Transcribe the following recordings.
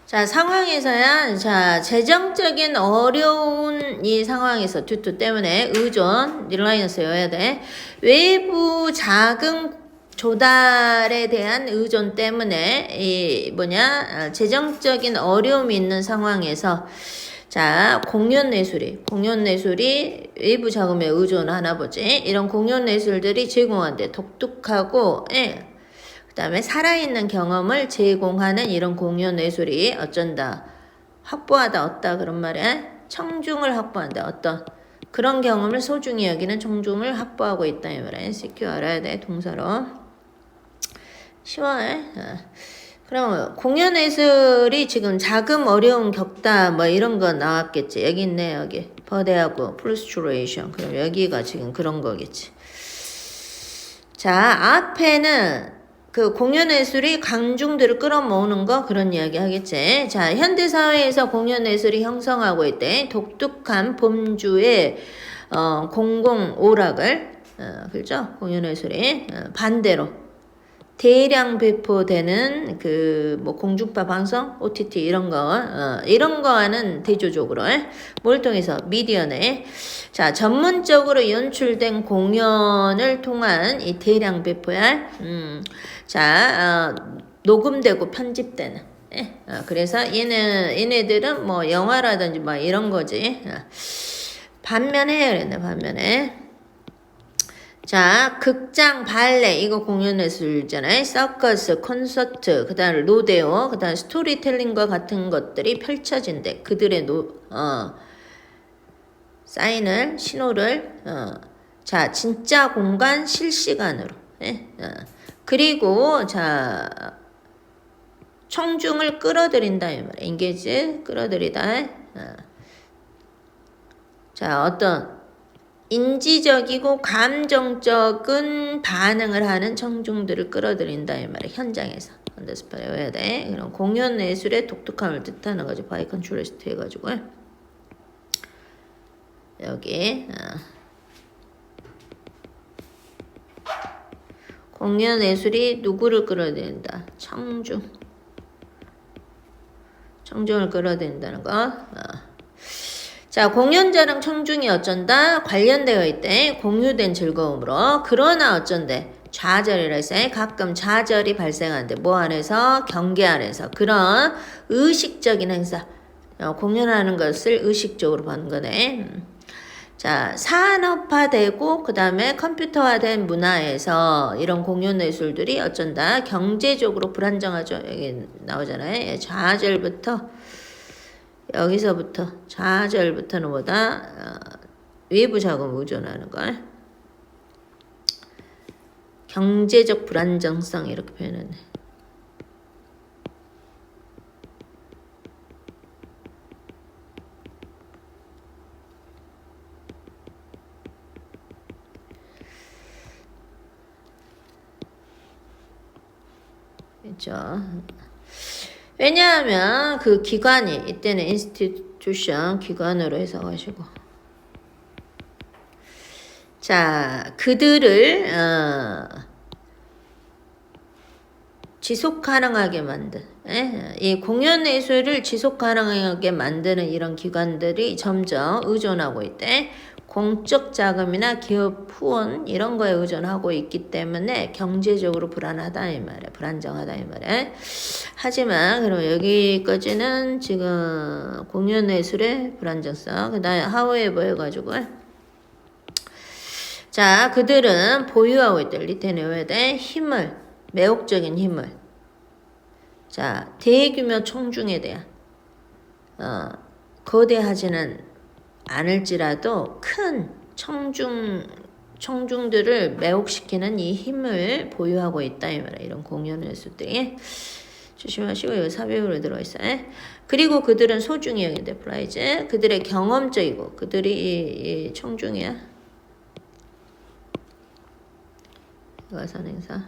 자, 상황에서야, 자, 재정적인 어려운 이 상황에서 튜투 때문에 의존, 릴라이언스여야 돼. 외부 자금 조달에 대한 의존 때문에, 재정적인 어려움이 있는 상황에서, 자, 공연예술이 외부 자금에 의존하나 보지. 이런 공연예술들이 제공한대. 독특하고, 그 다음에 살아있는 경험을 제공하는 이런 공연 예술이 어쩐다. 확보하다 얻다 그런 말에 청중을 확보한다. 어떤 그런 경험을 소중히 여기는 청중을 확보하고 있다. 이 말에 CQ 알아야 돼. 동사로. 쉬워해. 그럼 공연 예술이 지금 자금 어려움 겪다 뭐 이런 거 나왔겠지. 여기 있네. 여기 버대하고 프루스트레이션. 그럼 여기가 지금 그런 거겠지. 자, 앞에는 그 공연예술이 강중들을 끌어모으는 거 그런 이야기 하겠지. 자, 현대사회에서 공연예술이 형성하고 있대. 독특한 범주의 공공오락을 그렇죠? 공연예술이 반대로 대량 배포되는 그 공중파 방송, OTT 이런 거와는 대조적으로 뭘 통해서 미디어네. 자, 전문적으로 연출된 공연을 통한 이 대량 배포야. 녹음되고 편집되는. 그래서 얘네들은 뭐 영화라든지 뭐 이런 거지. 반면에 그랬네, 반면에. 자, 극장, 발레, 이거 공연예술이잖아요. 서커스, 콘서트, 그 다음 로데오, 그 다음 스토리텔링과 같은 것들이 펼쳐진대. 그들의 신호를, 자, 진짜 공간 실시간으로. 그리고, 자, 청중을 끌어들인다, 이 말이야. 인게이지, 끌어들이다. 자, 어떤, 인지적이고 감정적인 반응을 하는 청중들을 끌어들인다 이 말이야. 현장에서 언더스파 외워야 돼. 그럼 공연 예술의 독특함을 뜻하는 거지. 바이 컨트라스트 해가지고 여기 공연 예술이 누구를 끌어들인다. 청중을 끌어들인다는 거. 자, 공연자랑 청중이 어쩐다? 관련되어 있대. 공유된 즐거움으로. 그러나 어쩐대? 좌절이라 했어. 가끔 좌절이 발생한대. 뭐 안에서? 경계 안에서. 그런 의식적인 행사. 공연하는 것을 의식적으로 보는 거네. 자, 산업화되고 그 다음에 컴퓨터화된 문화에서 이런 공연 예술들이 어쩐다? 경제적으로 불안정하죠. 여기 나오잖아요. 여기서부터 좌절부터는 뭐다? 외부 자금 의존하는 걸. 경제적 불안정성 이렇게 표현했네. 그렇죠. 왜냐하면 그 기관이 이때는 인스티튜션 기관으로 해석하시고 자 그들을 지속 가능하게 만든 이 공연 예술을 지속 가능하게 만드는 이런 기관들이 점점 의존하고 있대. 공적 자금이나 기업 후원 이런 거에 의존하고 있기 때문에 경제적으로 불안하다 이 말이야. 불안정하다 이 말이야. 하지만 그럼 여기까지는 지금 공연 예술의 불안정성 그 다음에 하우에버 해가지고 자 그들은 보유하고 있다. 리텐 외워야 돼. 힘을 매혹적인 힘을 자 대규모 청중에 대한 거대하지는 않을지라도 큰 청중들을 매혹시키는 이 힘을 보유하고 있다 이 말이야. 이런 공연 예술들이 조심하시고 여기 사배우로 들어있어요. 그리고 그들은 소중히 여긴데 프라이즈 그들의 경험적이고 그들이 이 청중이야. 가산 행사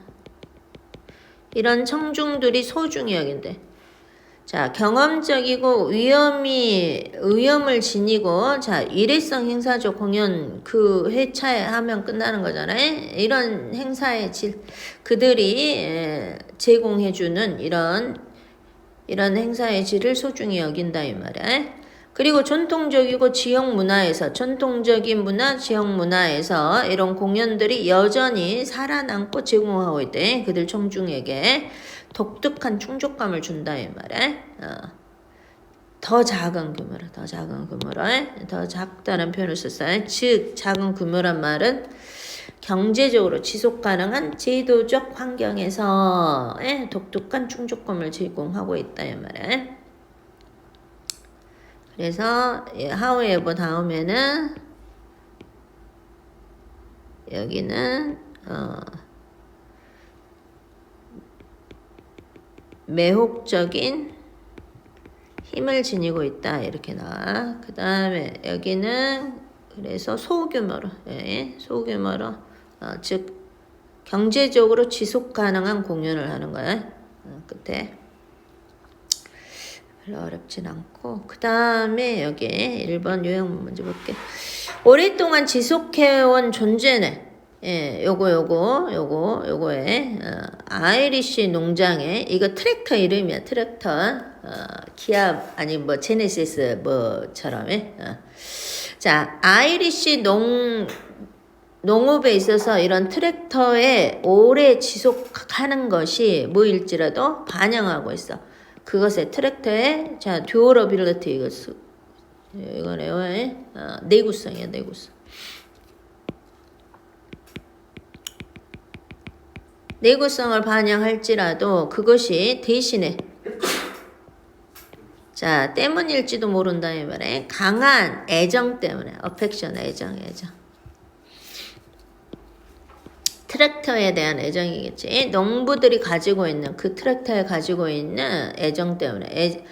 이런 청중들이 소중히 여긴데 자, 경험적이고 위험을 지니고, 자, 일회성 행사적 공연 그 회차에 하면 끝나는 거잖아요. 이런 행사의 그들이 제공해주는 이런 이런 행사의 질을 소중히 여긴다 이 말이야. 그리고 전통적이고 지역 문화에서 전통적인 문화, 지역 문화에서 이런 공연들이 여전히 살아남고 제공하고 있대. 그들 청중에게 독특한 충족감을 준다 이 말이야. 더 작은 규모로, 더 작다는 표현을 썼어요. 즉 작은 규모란 말은 경제적으로 지속 가능한 제도적 환경에서 독특한 충족감을 제공하고 있다 이 말이야. 그래서 however 다음에는 여기는 매혹적인 힘을 지니고 있다 이렇게 나와. 그 다음에 여기는 그래서 소규모로 소규모로 즉 경제적으로 지속 가능한 공연을 하는 거야. 끝에 별로 어렵진 않고. 그 다음에 여기 1번 요약문 먼저 볼게. 오랫동안 지속해온 존재네. 요거에 아이리쉬 농장에 이거 트랙터 이름이야. 트랙터 기압 아니 뭐 제네시스 뭐처럼 자 아이리쉬 농업에 있어서 이런 트랙터에 오래 지속하는 것이 뭐일지라도 반영하고 있어. 그것의 트랙터의 자 듀어러빌리티 이거네요. 내구성이야 내구성. 내구성을 반영할지라도 그것이 대신에 자 때문일지도 모른다 이 말에 강한 애정 때문에 어펙션 애정 트랙터에 대한 애정이겠지. 농부들이 가지고 있는 그 트랙터에 가지고 있는 애정 때문에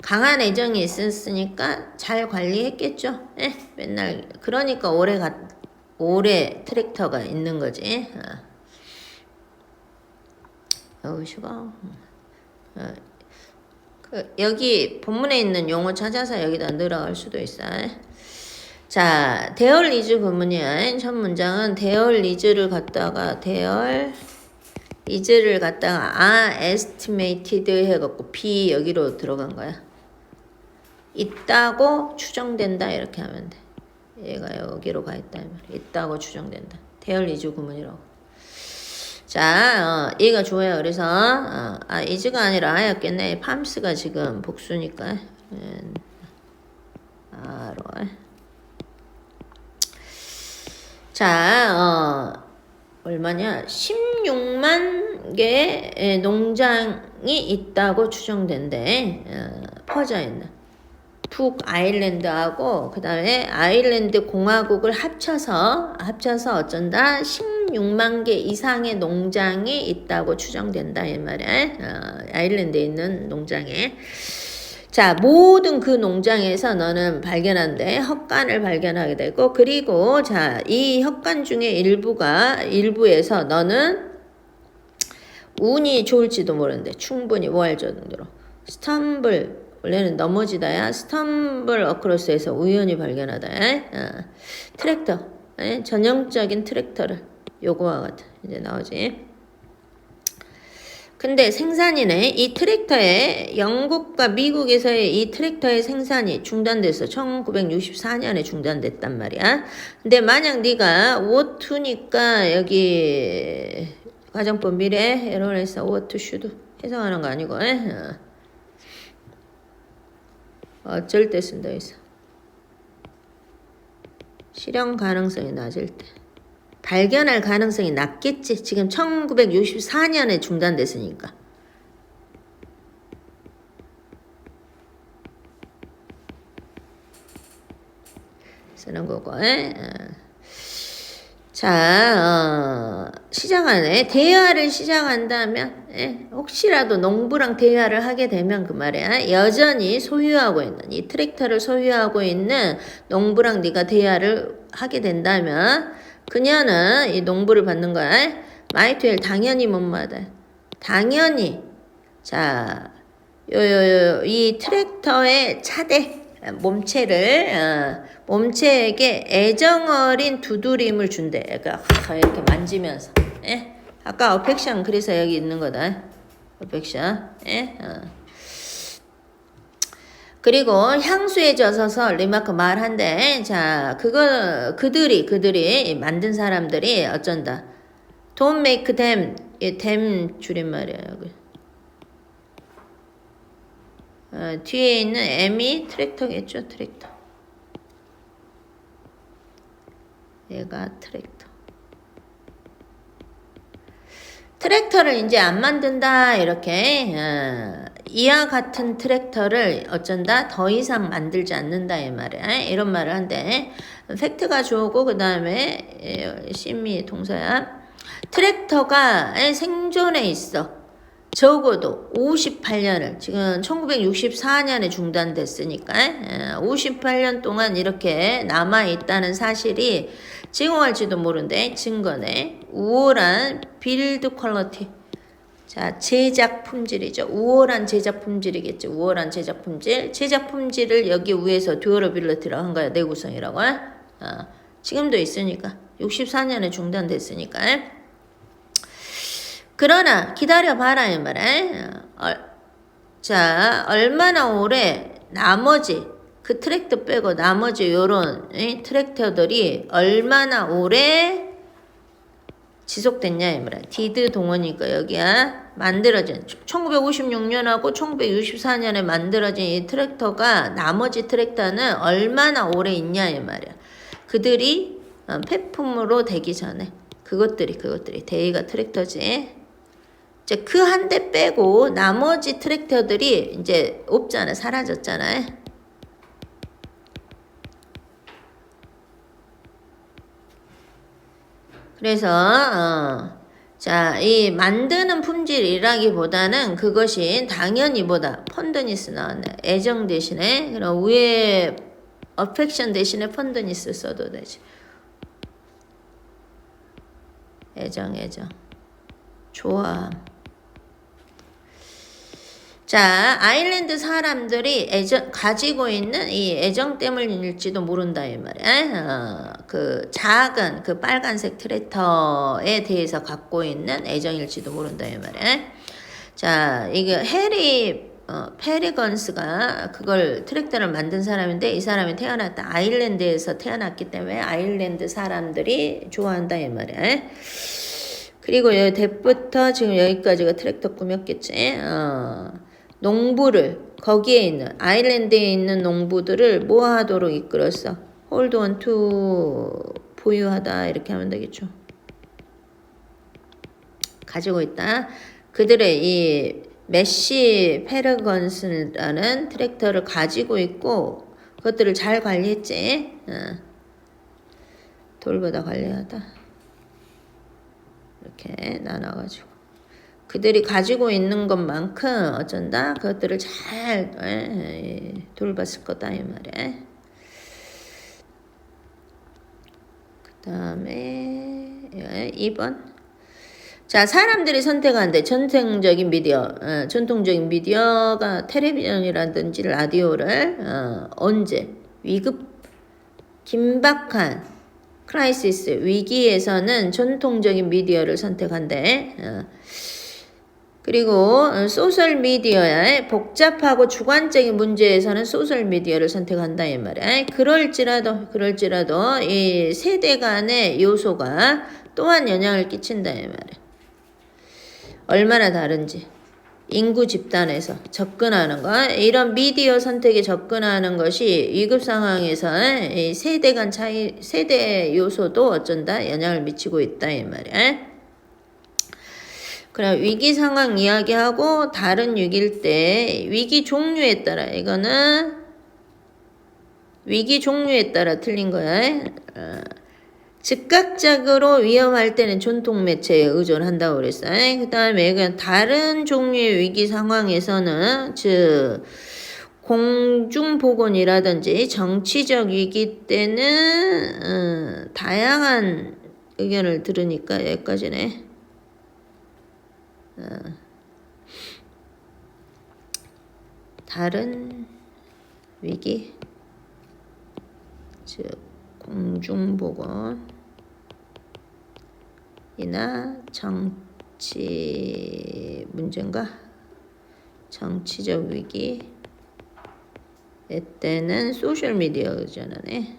강한 애정이 있었으니까 잘 관리했겠죠. 맨날 그러니까 오래 트랙터가 있는 거지. 쉬워. 여기 본문에 있는 용어 찾아서 여기다 늘어갈 수도 있어. 자, 대열 리즈 구문이야. 첫 문장은 대열 리즈를 갖다가 estimated 해갖고 be 여기로 들어간 거야. 있다고 추정된다 이렇게 하면 돼. 얘가 여기로 가 있다. 있다고 추정된다. 대열 리즈 구문이라고. 자, 얘가 좋아요. 그래서 is가 아니라 아였겠네. 팜스가 지금 복수니까. 자, 얼마냐? 16만 개의 농장이 있다고 추정된대. 퍼져 있는. 북 아일랜드하고 그 다음에 아일랜드 공화국을 합쳐서 어쩐다 16만 개 이상의 농장이 있다고 추정된다 이 말이야. 아일랜드에 있는 농장에. 자, 모든 그 농장에서 너는 발견한대. 헛간을 발견하게 되고, 그리고 자, 이 헛간 중에 일부에서 너는 운이 좋을지도 모르는데 충분히 뭐할 정도로 스텀블 원래는 넘어지다야. 스텀블 어크로스에서 우연히 발견하다. 트랙터 전형적인 트랙터를 요거와 같은 이제 나오지. 근데 생산이네. 이 트랙터의 영국과 미국에서의 이 트랙터의 생산이 중단됐어. 1964년에 중단됐단 말이야. 근데 만약 네가 what2니까 여기 가정법 미래 에러에서 what should 해석하는 거 아니고 어쩔 때 쓴다 있어. 실현 가능성이 낮을 때. 발견할 가능성이 낮겠지. 지금 1964년에 중단됐으니까. 쓰는 거고. 자, 시작하네. 대화를 시작한다면 혹시라도 농부랑 대화를 하게 되면 그 말이야. 여전히 소유하고 있는 이 트랙터를 소유하고 있는 농부랑 네가 대화를 하게 된다면 그녀는 이 농부를 받는 거야. 마이트웰 당연히 못 받아. 당연히 자, 이 트랙터의 차대 몸체에게 애정어린 두드림을 준대. 그러니까 이렇게 만지면서. 아까 어펙션 그래서 여기 있는 거다. 어펙션. 그리고 향수에 젖어서 리마크 말한대. 자, 그들이 만든 사람들이 어쩐다. Don't make them, them 줄임말이야, 여기. 뒤에 있는 M이 트랙터겠죠, 트랙터. 얘가 트랙터. 트랙터를 이제 안 만든다, 이렇게. 이와 같은 트랙터를 어쩐다? 더 이상 만들지 않는다, 이 말이야. 이런 말을 한대. 팩트가 좋고, 그 다음에, 심미 동사야. 트랙터가 생존해 있어. 적어도 58년을, 지금 1964년에 중단됐으니까, 58년 동안 이렇게 남아있다는 사실이 증오할지도 모른대, 증거네. 우월한 빌드 퀄리티. 자, 제작 품질이죠. 우월한 제작 품질이겠죠. 우월한 제작 품질. 제작 품질을 여기 위에서 듀어러빌리티라고 한 거야. 내구성이라고. 지금도 있으니까. 64년에 중단됐으니까. 그러나 기다려봐라 이 말에. 자, 얼마나 오래 나머지 그 트랙터 빼고 나머지 요런 트랙터들이 얼마나 오래 지속됐냐 이 말이야. 디드 동원이니까 여기야. 만들어진 1956년하고 1964년에 만들어진 이 트랙터가 나머지 트랙터는 얼마나 오래 있냐 이 말이야. 그들이 폐품으로 되기 전에 그것들이 대의가 트랙터지. 이제 그 한 대 빼고 나머지 트랙터들이 이제 없잖아. 사라졌잖아. 그래서 자, 이 만드는 품질이라기보다는 그것이 당연히 뭐다. 펀드니스 나왔네. 애정 대신에 그럼 위에 어펙션 대신에 펀드니스 써도 되지. 애정. 좋아. 자, 아일랜드 사람들이 가지고 있는 이 애정 때문일지도 모른다 이 말이야. 그 작은 그 빨간색 트랙터에 대해서 갖고 있는 애정일지도 모른다 이 말이야. 자, 이게 해리 페리건스가 그걸 트랙터를 만든 사람인데 이 사람이 태어났다. 아일랜드에서 태어났기 때문에 아일랜드 사람들이 좋아한다 이 말이야. 그리고 여기 대부터 지금 여기까지가 트랙터 꾸몄겠지. 농부를 거기에 있는 아일랜드에 있는 농부들을 뭐 하도록 이끌었어? hold on to 보유하다 이렇게 하면 되겠죠. 가지고 있다. 그들의 이 메시 페르건스라는 트랙터를 가지고 있고 그것들을 잘 관리했지. 돌보다 관리하다. 이렇게 나눠가지고 그들이 가지고 있는 것만큼 어쩐다 그것들을 잘 돌봤을 거다 이 말이야. 그 다음에 2번. 자, 사람들이 선택하는데 전통적인 미디어가 텔레비전이라든지 라디오를 언제 위급 긴박한 크라이시스 위기에서는 전통적인 미디어를 선택한대. 그리고 소셜미디어의 복잡하고 주관적인 문제에서는 소셜미디어를 선택한다 이 말이야. 그럴지라도 이 세대 간의 요소가 또한 영향을 끼친다 이 말이야. 얼마나 다른지. 인구 집단에서 접근하는 거, 이런 미디어 선택에 접근하는 것이 위급 상황에서 이 세대 간 차이, 세대 요소도 어쩐다 영향을 미치고 있다 이 말이야. 그럼 위기 상황 이야기하고 다른 위기일 때 위기 종류에 따라 이거는 위기 종류에 따라 틀린 거야. 즉각적으로 위험할 때는 전통 매체에 의존한다고 그랬어. 그 다음에 다른 종류의 위기 상황에서는 즉 공중보건이라든지 정치적 위기 때는 다양한 의견을 들으니까 여기까지네. 다른 위기 즉 공중보건이나 정치 문제인가? 정치적 위기 이때는 소셜미디어 의존하네.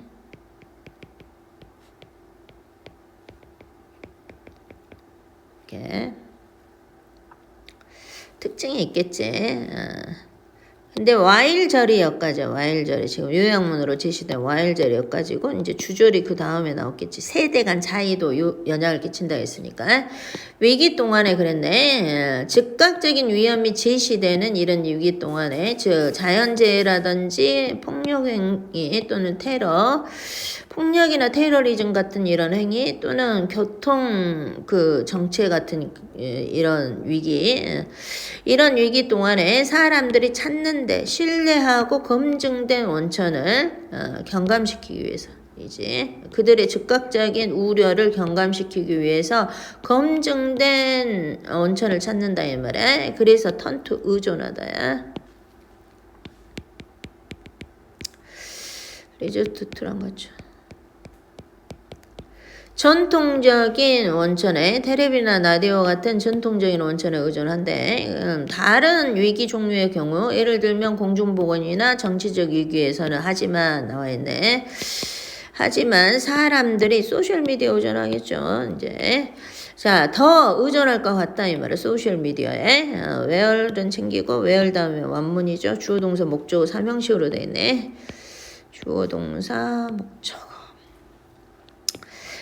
이렇게 특징이 있겠지. 근데 와일절이 여기까지야. 와일절이 지금 요약문으로 제시된 와일절이 여기까지고 이제 주절이 그 다음에 나왔겠지. 세대 간 차이도 영향을 끼친다 했으니까. 위기 동안에 그랬네. 즉각적인 위험이 제시되는 이런 위기 동안에 즉 자연재해라든지 폭력행위 또는 테러, 폭력이나 테러리즘 같은 이런 행위 또는 교통 그 정체 같은 이런 위기 동안에 사람들이 찾는데 신뢰하고 검증된 원천을 경감시키기 위해서 이제 그들의 즉각적인 우려를 경감시키기 위해서 검증된 원천을 찾는다 이 말이야. 그래서 턴투 의존하다야. 리조트 투란 거죠. 전통적인 원천에 텔레비나 라디오 같은 전통적인 원천에 의존한데 다른 위기 종류의 경우 예를 들면 공중보건이나 정치적 위기에서는 하지만 나와있네. 하지만 사람들이 소셜미디어 의존하겠죠. 이제 자, 더 의존할 것 같다 이 말은 소셜미디어에 where는 챙기고 where 다음에 완문이죠. 주어 동사 목적어 삼형식으로 되어 있네. 주어 동사 목적어.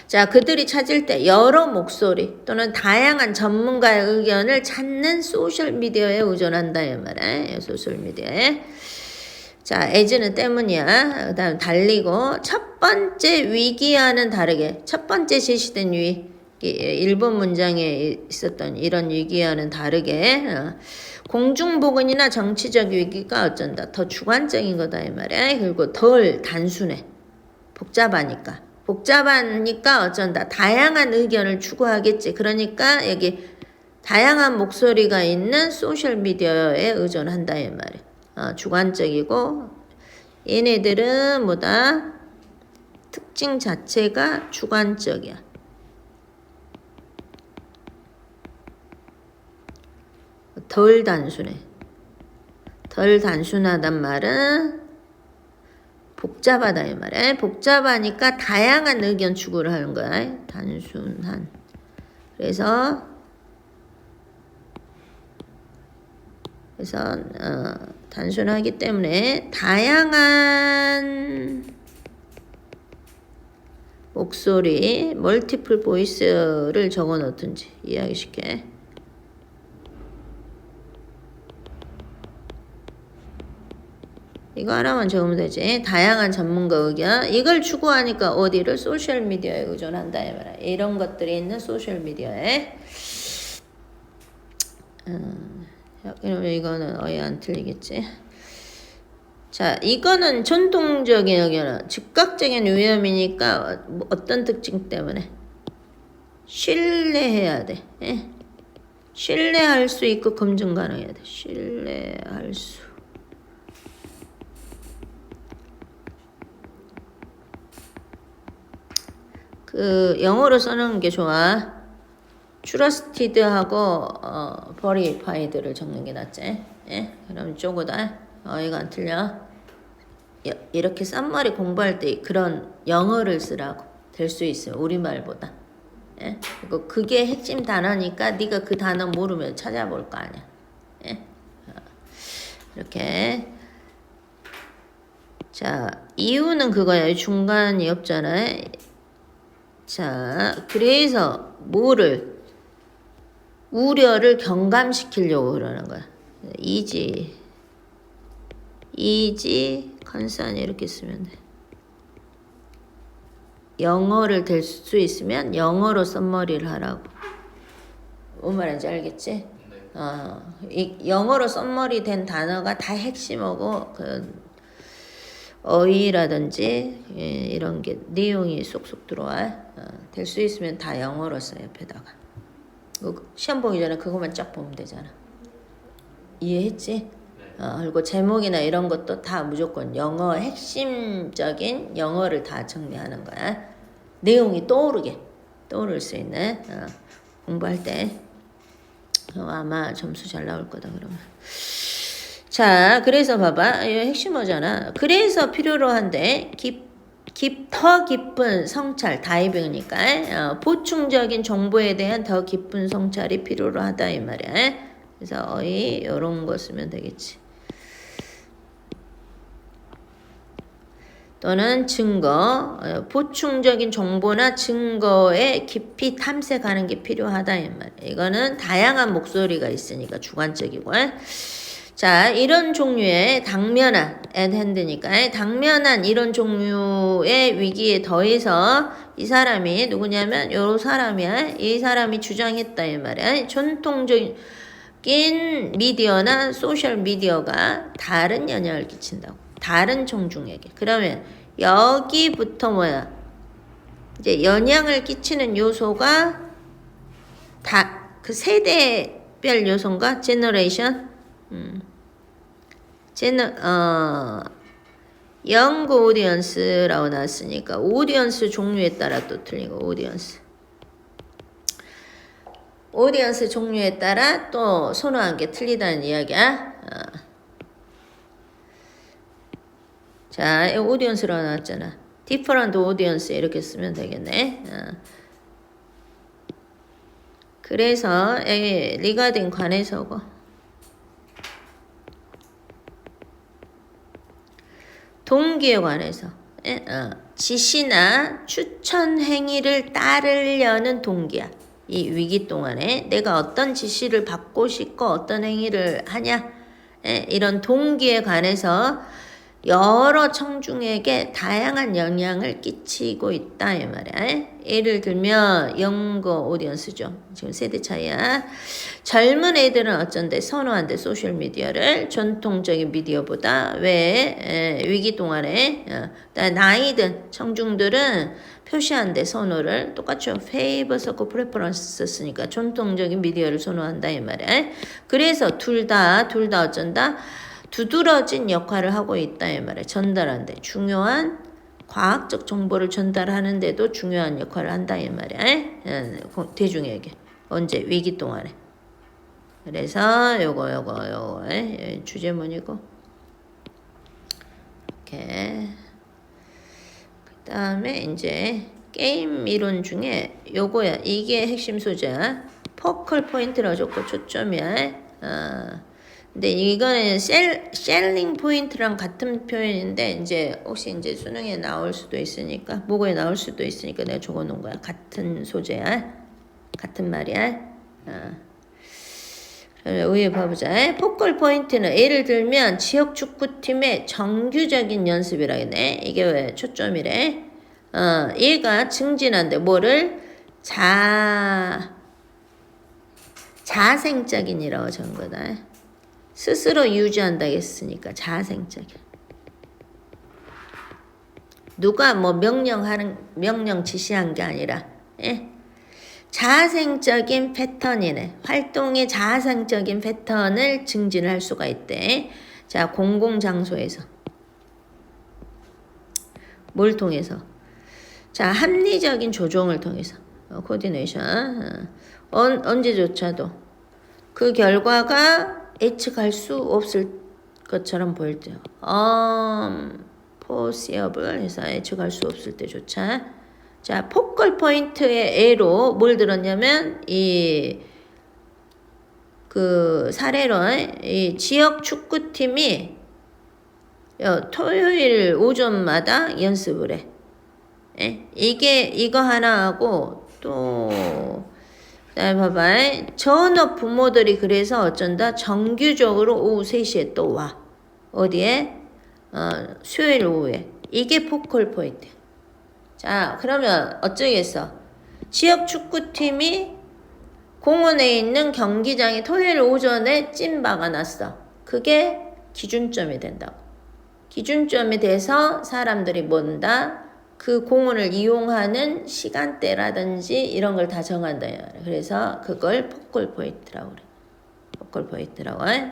자, 그들이 찾을 때 여러 목소리 또는 다양한 전문가의 의견을 찾는 소셜미디어에 의존한다 이 말이야. 소셜미디어에. 자, as는 때문이야. 그 다음 달리고 첫 번째 위기와는 다르게 첫 번째 제시된 위기 1번 문장에 있었던 이런 위기와는 다르게 공중보건이나 정치적 위기가 어쩐다. 더 주관적인 거다 이 말이야. 그리고 덜 단순해. 복잡하니까 어쩐다. 다양한 의견을 추구하겠지. 그러니까 여기 다양한 목소리가 있는 소셜미디어에 의존한다 이 말이야. 주관적이고 얘네들은 뭐다? 특징 자체가 주관적이야. 덜 단순해. 덜 단순하단 말은 복잡하다 이 말이야. 복잡하니까 다양한 의견 추구를 하는 거야. 단순한. 그래서 단순하기 때문에 다양한 목소리, 멀티플 보이스를 적어 놓든지 이해하기 쉽게. 이거 하나만 적으면 되지. 다양한 전문가 의견. 이걸 추구하니까 어디를 소셜미디어에 의존한다 이 말이야. 이런 것들이 있는 소셜미디어에. 이거는 어이 안 틀리겠지. 자, 이거는 전통적인 의견은 즉각적인 위험이니까 어떤 특징 때문에 신뢰해야 돼. 신뢰할 수 있고 검증 가능해야 돼. 신뢰할 수. 그 영어로 써놓은 게 좋아. trusted하고 verified를 적는 게 낫지. 그럼 쪼고다. 이거 안 틀려. 이렇게 싼말이 공부할 때 그런 영어를 쓰라고 될 수 있어요. 우리말보다. 그리고 그게 핵심 단어니까 네가 그 단어 모르면 찾아볼 거 아니야. 이렇게. 자, 이유는 그거야. 중간이 없잖아. 자, 그래서 우려를 경감시키려고 그러는 거야. easy, concern 이렇게 쓰면 돼. 영어를 될 수 있으면 영어로 썸머리를 하라고. 뭔 말인지 알겠지? 이 영어로 썸머리 된 단어가 다 핵심하고 어휘라든지 이런 게 내용이 쏙쏙 들어와. 될 수 있으면 다 영어로 써 옆에다가. 시험 보기 전에 그것만 쫙 보면 되잖아. 이해했지? 그리고 제목이나 이런 것도 다 무조건 영어 핵심적인 영어를 다 정리하는 거야. 내용이 떠오를 수 있는 공부할 때 아마 점수 잘 나올 거다 그러면. 자, 그래서 봐봐. 이거 핵심어잖아. 그래서 필요로 한데 더 깊은 성찰, 다이빙이니까 보충적인 정보에 대한 더 깊은 성찰이 필요로 하다 이 말이야. 그래서 이런 거 쓰면 되겠지. 또는 증거, 보충적인 정보나 증거에 깊이 탐색하는 게 필요하다 이 말이야. 이거는 다양한 목소리가 있으니까 주관적이고. 자, 이런 종류의 당면한 앳핸드니까 당면한 이런 종류의 위기에 더해서 이 사람이 누구냐면 요 사람이야. 이 사람이 주장했다 이 말이야. 전통적인 미디어나 소셜 미디어가 다른 영향을 끼친다고. 다른 청중에게. 그러면 여기부터 뭐야? 이제 영향을 끼치는 요소가 다 그 세대별 요소인가? 제너레이션? 영구 오디언스라고 나왔으니까 오디언스 종류에 따라 또 틀린 거. 오디언스 종류에 따라 또 선호한 게 틀리다는 이야기야. 자, 오디언스라고 나왔잖아. different audience 이렇게 쓰면 되겠네. 그래서 리가딩 관해서고 동기에 관해서 지시나 추천 행위를 따르려는 동기야. 이 위기 동안에 내가 어떤 지시를 받고 싶고 어떤 행위를 하냐 이런 동기에 관해서 여러 청중에게 다양한 영향을 끼치고 있다 이 말이야. 예를 들면 영거 오디언스죠. 지금 세대 차이야. 젊은 애들은 어쩐데 선호한대 소셜미디어를 전통적인 미디어보다. 왜? 위기 동안에 나이든 청중들은 표시한대 선호를 똑같죠. 페이버 썼고 프레퍼런스 썼으니까 전통적인 미디어를 선호한다 이 말이야. 그래서 둘 다 어쩐다 두드러진 역할을 하고 있다 이 말이야. 전달한데 중요한 과학적 정보를 전달하는데도 중요한 역할을 한다 이 말이야. 대중에게 언제 위기 동안에. 그래서 요거 주제문이고. 이렇게 그 다음에 이제 게임 이론 중에 요거야. 이게 핵심 소재야. 포컬 포인트라고 적고 초점이야. 근데 이거는 셀링 포인트랑 같은 표현인데 이제 혹시 이제 수능에 나올 수도 있으니까 모고에 나올 수도 있으니까 내가 적어 놓은 거야. 같은 소재야. 같은 말이야. 위에 봐보자. 포컬 포인트는 예를 들면 지역 축구팀의 정규적인 연습이라겠네. 이게 왜 초점이래? 얘가 증진한데 뭐를 자생적인이라고 적은 거다. 스스로 유지한다 했으니까 자생적인. 누가 뭐 명령 지시한 게 아니라 자생적인 패턴이네. 활동의 자생적인 패턴을 증진을 할 수가 있대. 자, 공공장소에서. 뭘 통해서? 자, 합리적인 조정을 통해서. 코디네이션. 언제조차도 그 결과가 예측할 수 없을 것처럼 보일 때요. foreseeable 해서 예측할 수 없을 때조차. 자, 포컬 포인트의 예로 뭘 들었냐면 그 사례로 이 지역 축구팀이 토요일 오전마다 연습을 해. 이거 하나 하고 또 봐봐. 전업 부모들이 그래서 어쩐다 정규적으로 오후 3시에 또 와. 어디에? 수요일 오후에. 이게 포컬 포인트. 자, 그러면 어쩌겠어? 지역 축구팀이 공원에 있는 경기장에 토요일 오전에 찜 박아놨어. 그게 기준점이 된다고. 기준점이 돼서 사람들이 뭔다? 그 공원을 이용하는 시간대라든지 이런 걸 다 정한다. 그래서 그걸 포컬 포인트라고 그래. 포컬 포인트라고 해.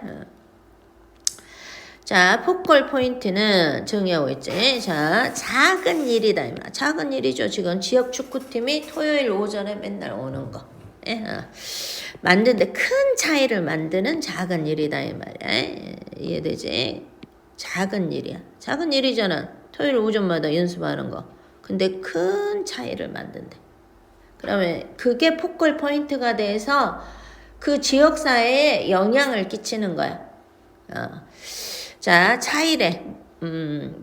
자, 포컬 포인트는 정의하고 있지. 자, 작은 일이다. 작은 일이죠. 지금 지역 축구팀이 토요일 오전에 맨날 오는 거. 만드는데 큰 차이를 만드는 작은 일이다 이 말이야. 이해되지? 작은 일이야. 작은 일이잖아. 토요일 오전마다 연습하는 거. 근데 큰 차이를 만든대. 그러면 그게 포컬 포인트가 돼서 그 지역사회에 영향을 끼치는 거야. 자, 차이래.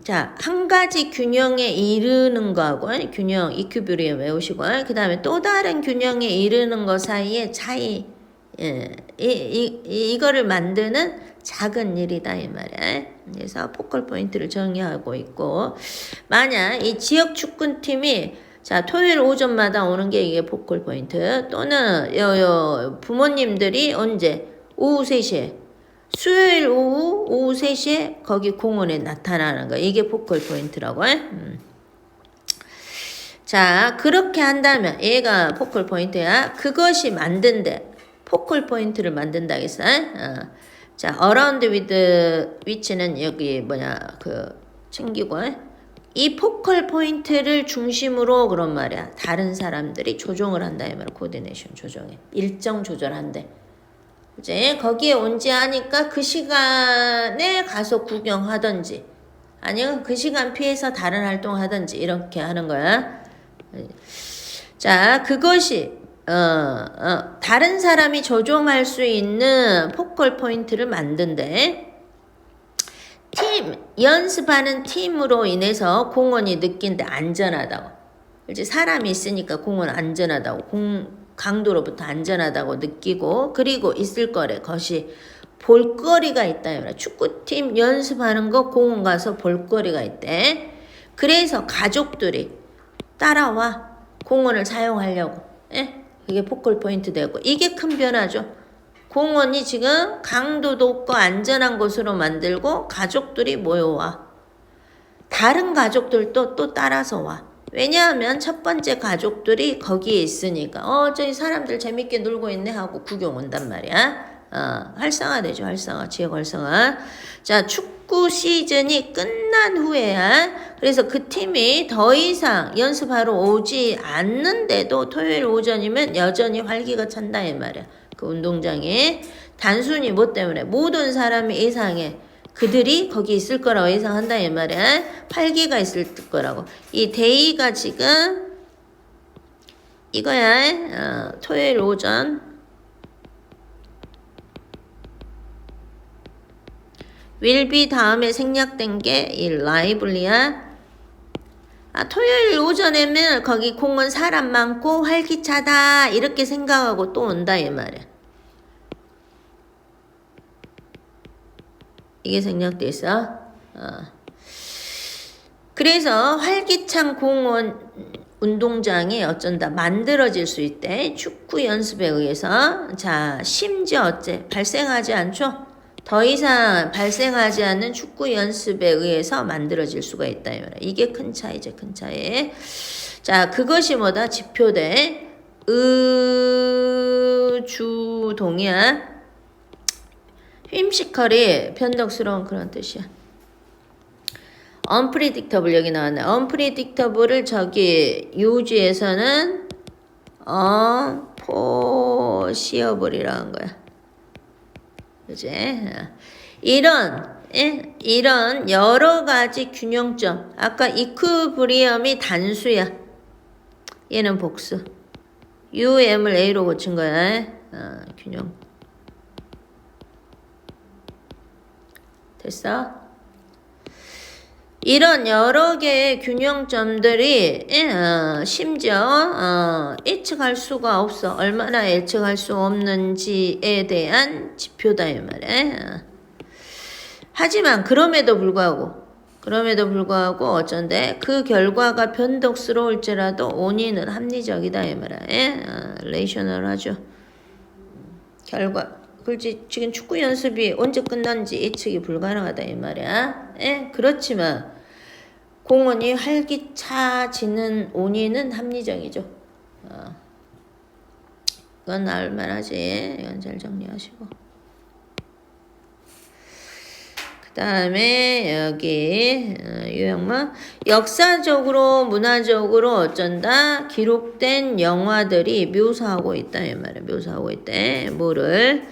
자, 한 가지 균형에 이르는 거하고, 균형, 이큐브리엄 외우시고, 그 다음에 또 다른 균형에 이르는 것 사이에 차이, 이거를 만드는 작은 일이다, 이 말이야. 그래서 포컬 포인트를 정의하고 있고, 만약 이 지역 축구팀이 자, 토요일 오전마다 오는 게 이게 포컬 포인트, 또는 부모님들이 언제? 오후 3시에. 수요일 오후 3시에 거기 공원에 나타나는 거. 이게 포컬 포인트라고 해. 자, 그렇게 한다면 얘가 포컬 포인트야. 그것이 만든대. 포컬 포인트를 만든다겠어. 자, around with which는 여기 챙기고 이 포컬 포인트를 중심으로 그런 말이야. 다른 사람들이 조종을 한다 이 말이야. 코디네이션 조정해. 일정 조절한대. 이제 거기에 온지 하니까 그 시간에 가서 구경하든지 아니면 그 시간 피해서 다른 활동하든지 이렇게 하는 거야. 자, 그것이 다른 사람이 조종할 수 있는 포컬 포인트를 만든대. 연습하는 팀으로 인해서 공원이 느낀데 안전하다고. 이제 사람이 있으니까 공원 안전하다고. 강도로부터 안전하다고 느끼고 그리고 있을 거래. 것이 볼거리가 있다. 축구팀 연습하는 거 공원 가서 볼거리가 있대. 그래서 가족들이 따라와 공원을 사용하려고. 그게 포컬 포인트 되고 이게 큰 변화죠. 공원이 지금 강도도 없고 안전한 곳으로 만들고 가족들이 모여와. 다른 가족들도 또 따라서 와. 왜냐하면 첫 번째 가족들이 거기에 있으니까 저기 사람들 재밌게 놀고 있네 하고 구경 온단 말이야. 활성화되죠. 활성화. 지역 활성화. 자, 축구 시즌이 끝난 후에야 그래서 그 팀이 더 이상 연습하러 오지 않는데도 토요일 오전이면 여전히 활기가 찬다 이 말이야. 그 운동장에 단순히 뭐 때문에 모든 사람이 예상해. 그들이 거기 있을 거라고 예상한다 이 말이야. 활기가 있을 거라고. 이 데이가 지금 이거야. 토요일 오전 will be 다음에 생략된 게 이 lively야. 토요일 오전에는 거기 공원 사람 많고 활기차다 이렇게 생각하고 또 온다 이 말이야. 이게 생략돼 있어. 그래서 활기찬 공원 운동장이 어쩐다 만들어질 수 있대. 축구 연습에 의해서. 자, 심지어 어째 발생하지 않죠? 더 이상 발생하지 않는 축구 연습에 의해서 만들어질 수가 있다. 이게 큰 차이지, 큰 차이. 자, 그것이 뭐다? 지표대. 주동이야. 휘임시컬이 변덕스러운 그런 뜻이야. unpredictable 여기 나왔네. unpredictable을 저기 유지에서는 unforeseeable이라는 거야. 그지? 이런 여러 가지 균형점. 아까 이큐브리엄이 단수야. 얘는 복수. UM을 A로 고친 거야. 균형. 됐어? 이런 여러 개의 균형점들이 심지어 예측할 수가 없어. 얼마나 예측할 수 없는지에 대한 지표다 이 말이야. 하지만 그럼에도 불구하고 어쩐데 그 결과가 변덕스러울지라도 원인은 합리적이다 이 말이야. 레이셔널하죠. 결과. 그렇지. 지금 축구 연습이 언제 끝난지 예측이 불가능하다 이 말이야. 그렇지만 공원이 활기차지는 원인은 합리적이죠. 이건 알만하지. 이건 잘 정리하시고. 그 다음에 여기 유형만 역사적으로 문화적으로 어쩐다 기록된 영화들이 묘사하고 있다 이 말이야. 묘사하고 있대. 뭐를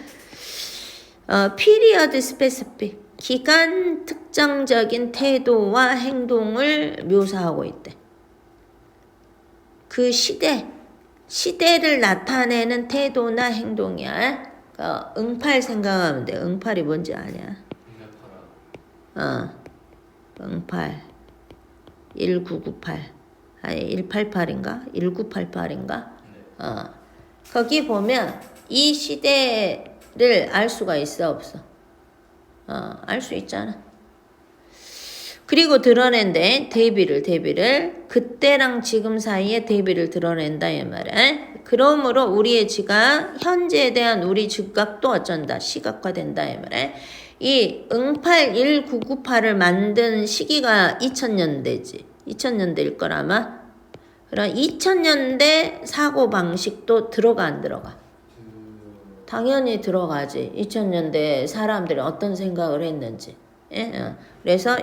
period specific 기간 특정적인 태도와 행동을 묘사하고 있대. 그 시대를 나타내는 태도나 행동이야. 응팔 생각하면 돼. 응팔이 뭔지 아냐? 응팔 1998 아니 188인가? 1988인가? 거기 보면 이 시대를 알 수가 있어 없어? 알 수 있잖아. 그리고 드러낸대. 대비를 그때랑 지금 사이에 대비를 드러낸다 이 말이야. 그러므로 우리의 지각, 현재에 대한 우리 즉각도 어쩐다? 시각화된다 이 말이야. 이 응팔 1998을 만든 시기가 2000년대지. 2000년대일 거라마. 그럼 2000년대 사고방식도 들어가 안 들어가? 당연히 들어가지. 2000년대 사람들이 어떤 생각을 했는지. 예? 그래서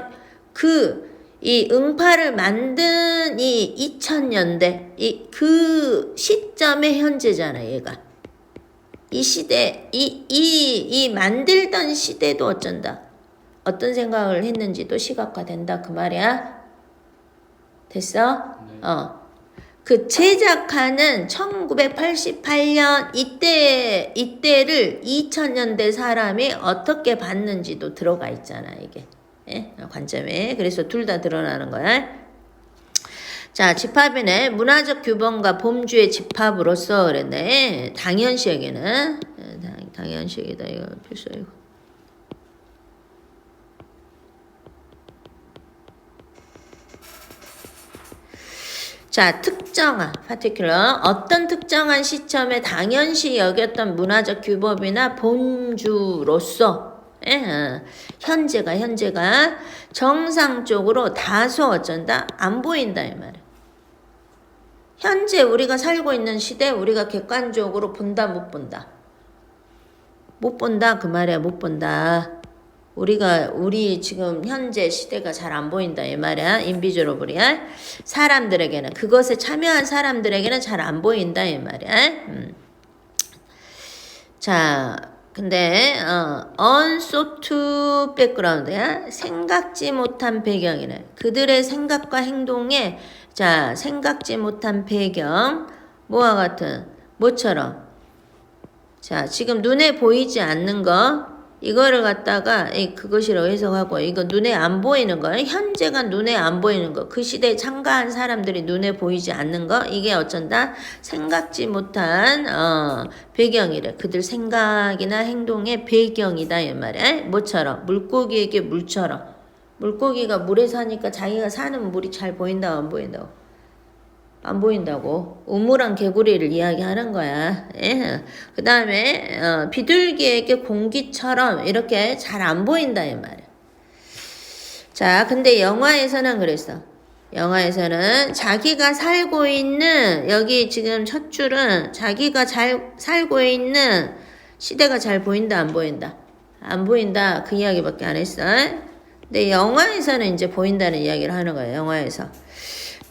이 응팔을 만든 이 2000년대 그 시점의 현재잖아 얘가. 이 시대 이 만들던 시대도 어쩐다. 어떤 생각을 했는지도 시각화된다 그 말이야. 됐어? 네. 그 제작하는 1988년 이때를 2000년대 사람이 어떻게 봤는지도 들어가 있잖아 이게. 예? 관점에. 그래서 둘 다 드러나는 거야. 자, 집합이네. 문화적 규범과 범주의 집합으로서 그랬네. 당연시에게는 당연시에게다 이거 필수이고. 자, 특정한 particular 어떤 특정한 시점에 당연시 여겼던 문화적 규범이나 범주로서 현재가 정상적으로 다소 어쩐다? 안 보인다 이 말이야. 현재 우리가 살고 있는 시대 우리가 객관적으로 본다 못 본다? 못 본다 그 말이야. 못 본다. 우리 지금 현재 시대가 잘 안 보인다 이 말이야. 인비저러블이야. 사람들에게는 그것에 참여한 사람들에게는 잘 안 보인다 이 말이야. 자, 근데 unsought background야. 생각지 못한 배경이네. 그들의 생각과 행동에 자 생각지 못한 배경 뭐와 같은 뭐처럼 자 지금 눈에 보이지 않는 거 이거를 갖다가 그것이라고 해석하고 이거 눈에 안 보이는 거 현재가 눈에 안 보이는 거 그 시대에 참가한 사람들이 눈에 보이지 않는 거 이게 어쩐다 생각지 못한 배경이래. 그들 생각이나 행동의 배경이다 이 말이야. 뭐처럼 물고기에게 물처럼 물고기가 물에 사니까 자기가 사는 물이 잘 보인다고 안 보인다고? 안 보인다고. 우물안 개구리를 이야기하는 거야. 예. 그 다음에 비둘기에게 공기처럼 이렇게 잘 안 보인다 이 말이야. 자, 근데 영화에서는 그랬어. 영화에서는 자기가 살고 있는 여기 지금 첫 줄은 자기가 잘 살고 있는 시대가 잘 보인다 안 보인다? 안 보인다 그 이야기밖에 안 했어. 근데 영화에서는 이제 보인다는 이야기를 하는 거야. 영화에서.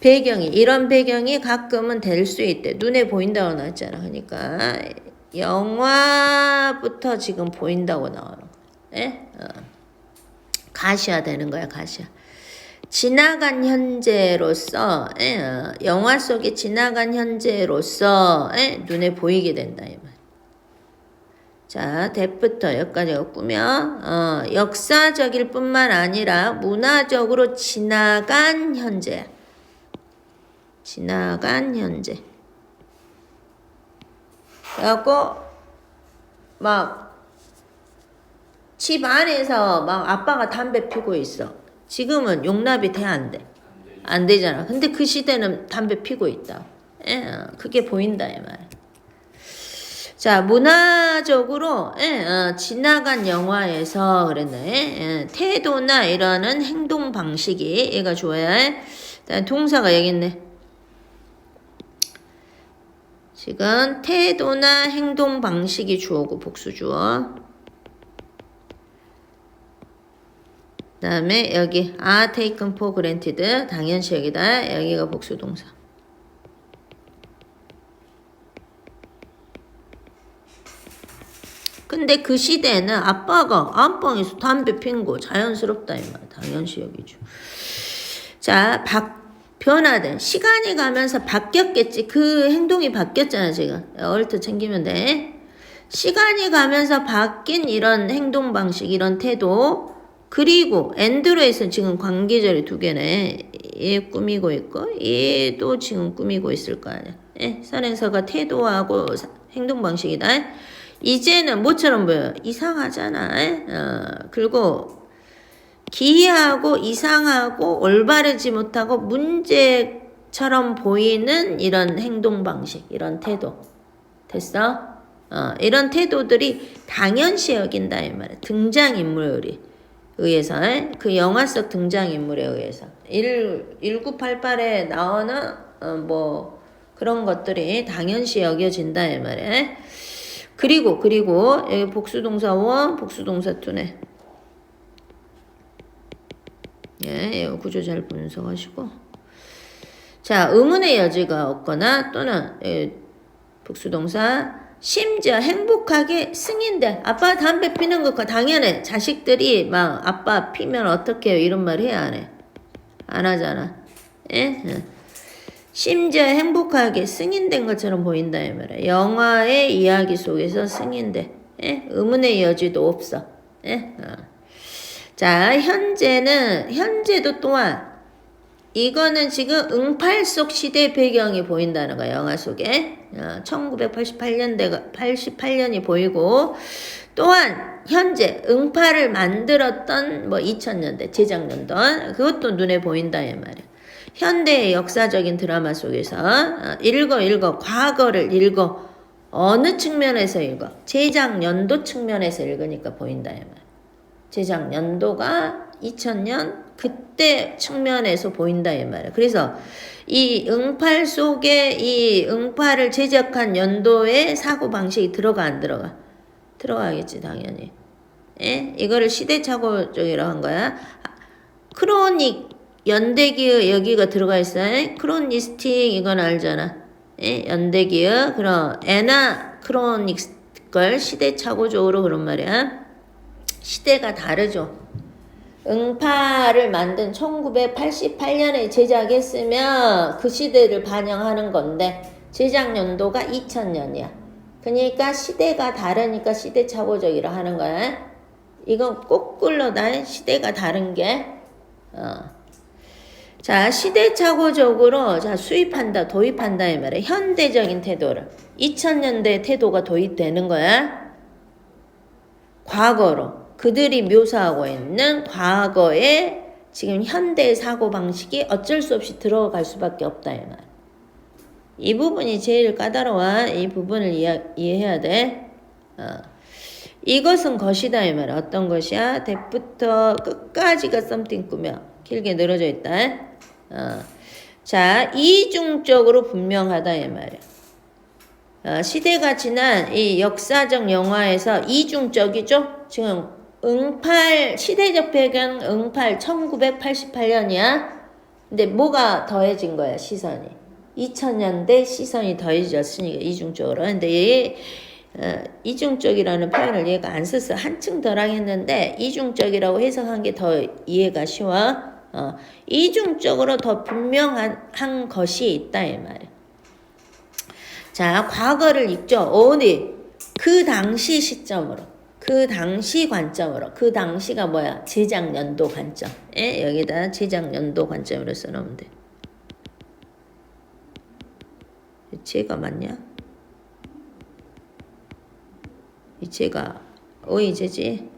배경이 이런 배경이 가끔은 될 수 있대. 눈에 보인다고 나왔잖아. 그러니까 영화부터 지금 보인다고 나오는 거야. 예? 가시화 되는 거야. 가시화. 지나간 현재로서 영화 속에 지나간 현재로서 눈에 보이게 된다. 이 말. 자, 대부터 여기까지가 꾸며 역사적일 뿐만 아니라 문화적으로 지나간 현재. 지나간 현재. 그래갖고 막 집 안에서 막 아빠가 담배 피고 있어. 지금은 용납이 돼 안 돼? 안 되잖아. 근데 그 시대는 담배 피고 있다. 그게 보인다 이 말. 자, 문화적으로 지나간 영화에서 그랬네. 태도나 이러는 행동 방식이 얘가 좋아야 해. 동사가 여기 있네. 지금 태도나 행동 방식이 주어고 복수 주어. 그 다음에 여기 are taken for granted 당연시 여기다. 여기가 복수 동사. 근데 근데 그 시대에는 아빠가 안방에서 담배 핀 거 자연스럽다 이 말. 당연시 여기죠. 자, 변화된 시간이 가면서 바뀌었겠지. 그 행동이 바뀌었잖아 지금. 얼트 챙기면 돼. 시간이 가면서 바뀐 이런 행동 방식, 이런 태도. 그리고 엔드로에서 지금 관계절이 두 개네. 얘 꾸미고 있고 얘도 지금 꾸미고 있을 거 아니야. 예? 선행사가 태도하고 행동 방식이다. 이제는 뭐처럼 보여요? 이상하잖아. 그리고 기이하고 이상하고 올바르지 못하고 문제처럼 보이는 이런 행동 방식, 이런 태도. 됐어? 이런 태도들이 당연시 여긴다 이 말이야. 등장인물이 의해서, 그 영화 속 등장인물에 의해서 1988에 나오는 뭐 그런 것들이 당연시 여겨진다 이 말이야. 그리고 여기 복수동사 원, 복수동사 투네. 예, 구조 잘 분석하시고. 자, 의문의 여지가 없거나 또는 복수동사 심지어 행복하게 승인돼. 아빠 담배 피는 거 당연해. 자식들이 막 아빠 피면 어떡해요 이런 말 해야 안 해? 안 하잖아. 예? 심지어 행복하게 승인된 것처럼 보인다 이 말이야. 영화의 이야기 속에서 승인돼. 예? 의문의 여지도 없어. 예? 자, 현재도 또한 이거는 지금 응팔 속 시대 배경이 보인다는 거야. 영화 속에 1988년이 보이고, 또한 현재 응팔을 만들었던 뭐 2000년대 제작년도 그것도 눈에 보인다 이 말이야. 현대의 역사적인 드라마 속에서 읽어 과거를 읽어. 어느 측면에서 읽어? 제작년도 측면에서 읽으니까 보인다 이 말이야. 제작년도가 2000년 그때 측면에서 보인다 이 말이야. 그래서 이 응팔 속에 이 응팔을 제작한 연도의 사고방식이 들어가 안 들어가? 들어가겠지 당연히. 예? 이거를 시대착오적이라고 한 거야. 크로닉 연대기의 여기가 들어가 있어. 크로니스틱 이건 알잖아. 예? 연대기의 그런 에나크로닉 걸 시대착오적으로 그런 말이야. 시대가 다르죠. 응팔을 만든 1988년에 제작했으면 그 시대를 반영하는 건데 제작 연도가 2000년이야. 그러니까 시대가 다르니까 시대착오적이라 하는 거야. 이건 거꾸로다. 시대가 다른 게. 자, 시대착오적으로 수입한다, 도입한다 이 말이야. 현대적인 태도를. 2000년대 태도가 도입되는 거야. 과거로. 그들이 묘사하고 있는 과거의 지금 현대 사고방식이 어쩔 수 없이 들어갈 수밖에 없다 이 말. 이 부분이 제일 까다로워. 이 부분을 이해해야 돼. 이것은 것이다 이 말. 어떤 것이야? 대부터 끝까지가 something 꾸며 길게 늘어져 있다. 자, 이중적으로 분명하다 이 말이야. 시대가 지난 이 역사적 영화에서 이중적이죠? 지금 응팔 시대적 배경 응팔 1988년이야. 근데 뭐가 더해진 거야? 시선이 2000년대 시선이 더해졌으니까 이중적으로. 근데 이중적이라는 표현을 얘가 안 썼어. 한층 덜 하겠는데 이중적이라고 해석한 게 더 이해가 쉬워. 이중적으로 더 분명한 것이 있다 이 말이야. 자, 과거를 읽죠. 어디? 그 당시 시점으로. 그 당시 관점으로. 그 당시가 뭐야? 제작연도 관점. 여기다 제작연도 관점으로 써놓으면 돼. 제가 맞냐? 이 제가 오이제지?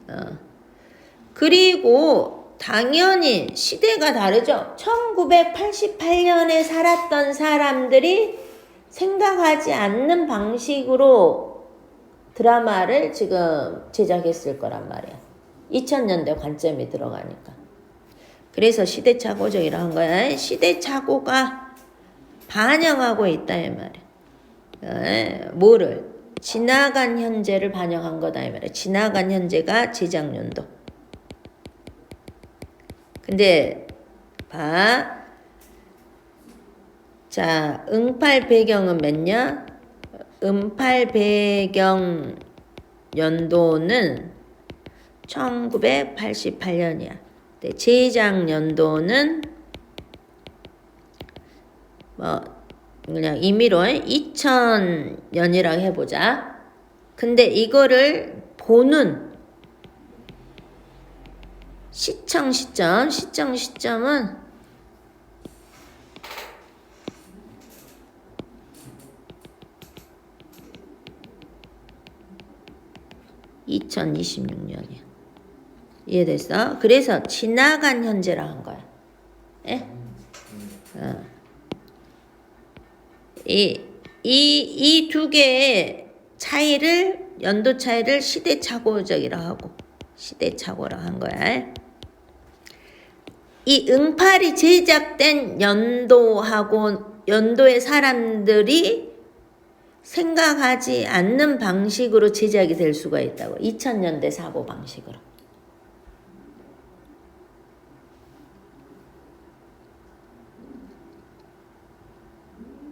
그리고 당연히 시대가 다르죠. 1988년에 살았던 사람들이 생각하지 않는 방식으로 드라마를 지금 제작했을 거란 말이야. 2000년대 관점이 들어가니까. 그래서 시대착오적이라고 한 거야. 시대착오가 반영하고 있다 이 말이야. 뭐를? 지나간 현재를 반영한 거다 이 말이야. 지나간 현재가 제작년도. 근데 봐. 자, 응팔 배경은 몇냐? 응팔 배경 연도는 1988년이야. 네, 제작 연도는 뭐 그냥 임의로 2000년이라고 해보자. 근데 이거를 보는 시점은 2026년이야. 이해됐어? 그래서 지나간 현재라 한 거야. 예? 이 두 개의 차이를, 연도 차이를 시대착오적이라 하고, 시대착오라 한 거야. 이 응팔이 제작된 연도하고, 연도의 사람들이 생각하지 않는 방식으로 제작이 될 수가 있다고. 2000년대 사고 방식으로.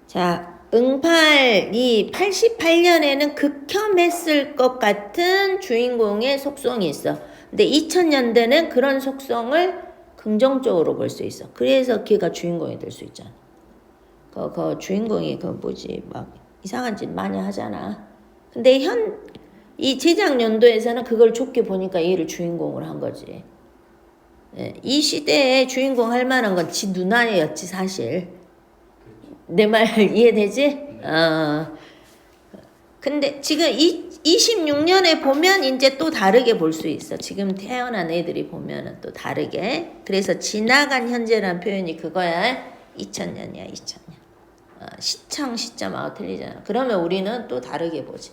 자, 응팔이 88년에는 극혐했을 것 같은 주인공의 속성이 있어. 근데 2000년대는 그런 속성을 긍정적으로 볼 수 있어. 그래서 걔가 주인공이 될 수 있잖아. 그 주인공이 막 이상한 짓 많이 하잖아. 근데 이 제작 연도에서는 그걸 좋게 보니까 얘를 주인공으로 한 거지. 예, 이 시대에 주인공 할 만한 건 지 누나였지, 사실. 내 말 이해되지? 근데 지금 26년에 보면 이제 또 다르게 볼 수 있어. 지금 태어난 애들이 보면은 또 다르게. 그래서 지나간 현재라는 표현이 그거야. 2000년이야, 2000년. 시점하고 틀리잖아. 그러면 우리는 또 다르게 보지.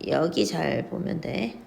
여기 잘 보면 돼.